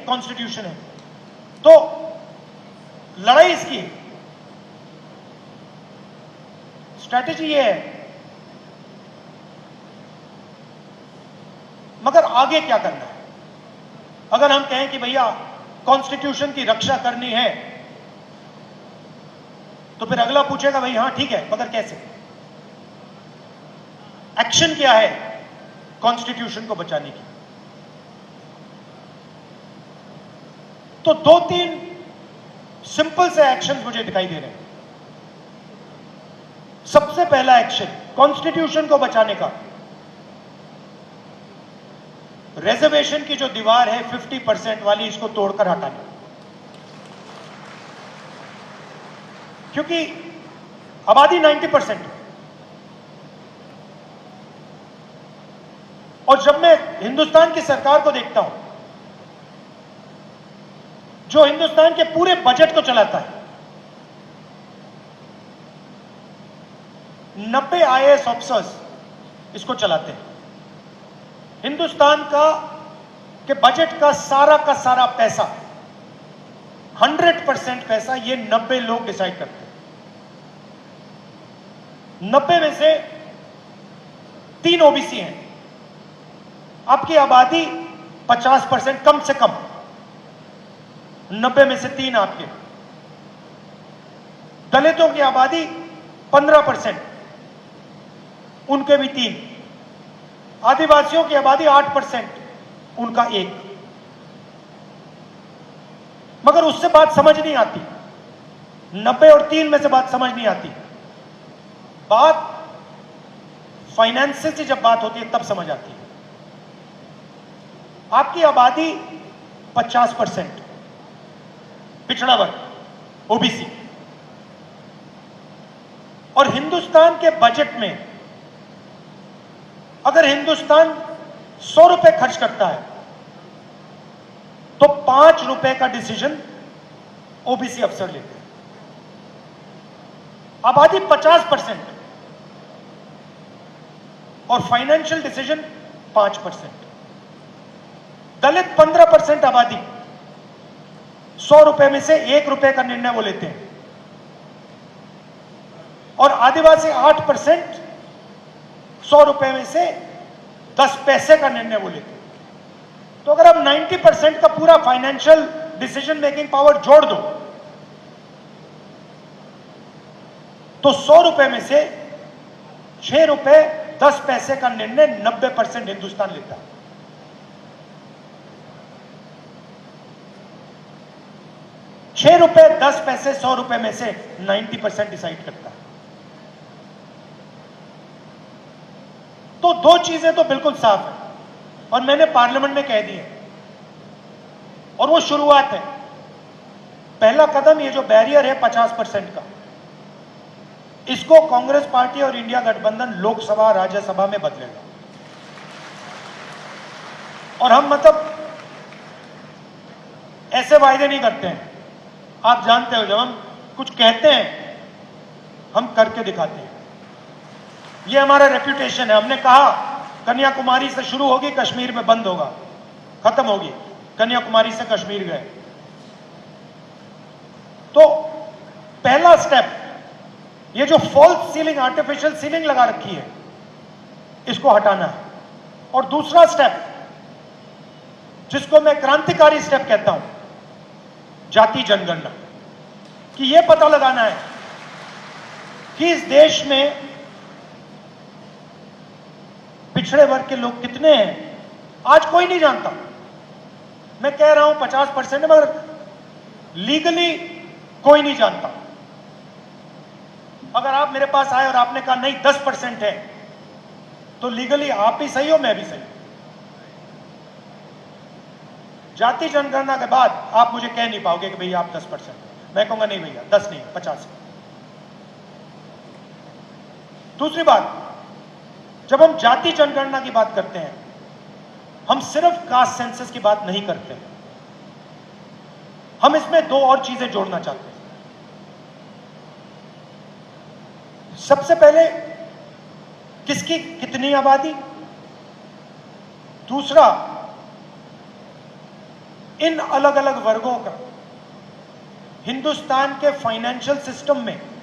एक कॉन्स्टिट्यूशन है। तो लड़ाई इसकी स्ट्रैटेजी ये है, मगर आगे क्या करना है? अगर हम कहें कि भैया कॉन्स्टिट्यूशन की रक्षा करनी है, तो फिर अगला पूछेगा भाई हाँ ठीक है, मगर कैसे? एक्शन क्या है कॉन्स्टिट्यूशन को बचाने की? तो दो तीन सिंपल से एक्शन मुझे दिखाई दे रहे हैं। सबसे पहला एक्शन कॉन्स्टिट्यूशन को बचाने का, रिजर्वेशन की जो दीवार है 50% वाली, इसको तोड़कर हटाना। क्योंकि आबादी 90% है, और जब मैं हिंदुस्तान की सरकार को देखता हूं, जो हिंदुस्तान के पूरे बजट को चलाता है, 90 IAS ऑफिसर्स इसको चलाते हैं। हिंदुस्तान के बजट का सारा पैसा, 100% पैसा ये 90 लोग डिसाइड करते हैं। 90 में से 3 ओबीसी हैं। आपकी आबादी 50% कम से कम, 90 में से 3 आपके। दलितों की आबादी 15%, उनके भी 3। आदिवासियों की आबादी 8%, उनका 1। मगर उससे बात समझ नहीं आती, 90 और 3 में से बात समझ नहीं आती। बात फाइनेंस से जब बात होती है तब समझ आती है। आपकी आबादी 50%, पिछड़ा वर्ग, ओबीसी, और हिंदुस्तान के बजट में अगर हिंदुस्तान 100 रुपए खर्च करता है, तो 5 रुपए का डिसीजन ओबीसी अफसर लेते हैं। आबादी 50% और फाइनेंशियल डिसीजन 5%। दलित 15% आबादी, 100 रुपए में से 1 रुपए का निर्णय वो लेते हैं। और आदिवासी 8%, 100 रुपए में से 10 पैसे का निर्णय वो लेते हैं। तो अगर आप 90% का पूरा फाइनेंशियल डिसीजन मेकिंग पावर जोड़ दो, तो 100 रुपए में से 6 रुपए 10 पैसे का निर्णय 90% हिंदुस्तान लेता है। ₹6 100 रुपए में से 90% डिसाइड करता है। तो दो चीजें तो बिल्कुल साफ है, और मैंने पार्लियामेंट में कह दी है, और वो शुरुआत है। पहला कदम ये जो बैरियर है 50% का, इसको कांग्रेस पार्टी और इंडिया गठबंधन लोकसभा राज्यसभा में बदलेगा। और हम मतलब ऐसे वायदे नहीं करते हैं, आप जानते हो, जब हम कुछ कहते हैं हम करके दिखाते हैं। ये हमारा रेप्यूटेशन है। हमने कहा कन्याकुमारी से शुरू होगी, कश्मीर में बंद होगा, खत्म होगी। कन्याकुमारी से कश्मीर गए। तो पहला स्टेप, ये जो फॉल्स सीलिंग, आर्टिफिशियल सीलिंग लगा रखी है, इसको हटाना है। और दूसरा स्टेप, जिसको मैं क्रांतिकारी स्टेप कहता हूं, जाति जनगणना, कि यह पता लगाना है कि इस देश में पिछड़े वर्ग के लोग कितने हैं। आज कोई नहीं जानता। मैं कह रहा हूं 50% है, मगर लीगली कोई नहीं जानता। अगर आप मेरे पास आए और आपने कहा नहीं 10% है, तो लीगली आप भी सही हो, मैं भी सही। जाति जनगणना के बाद आप मुझे कह नहीं पाओगे कि भैया आप 10%। मैं कहूंगा नहीं भैया 10 नहीं 50 है। दूसरी बात, जब हम जाति जनगणना की बात करते हैं, हम सिर्फ कास्ट सेंसस की बात नहीं करते हैं, हम इसमें दो और चीजें जोड़ना चाहते हैं। सबसे पहले, किसकी कितनी आबादी। दूसरा, इन अलग अलग वर्गों का हिंदुस्तान के फाइनेंशियल सिस्टम में